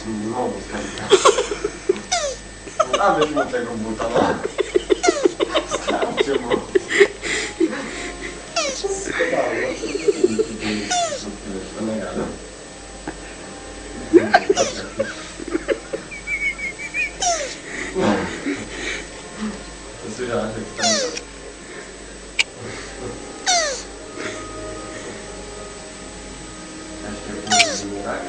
No, abyś mu tego buta, no. Starcie mu. To nie gada. To słyszałeś jak tam. Tak?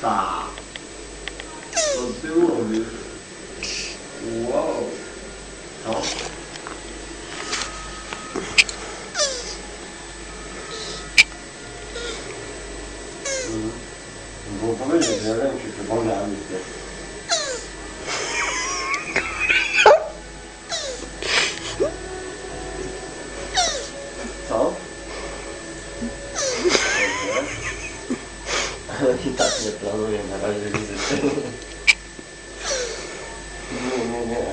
Tak. Co ty mówisz? Wow. Co? Było powiedzieć, że ja wiem, czy przypomniałem się. Co? I tak nie planuję na razie wizyty. Nie.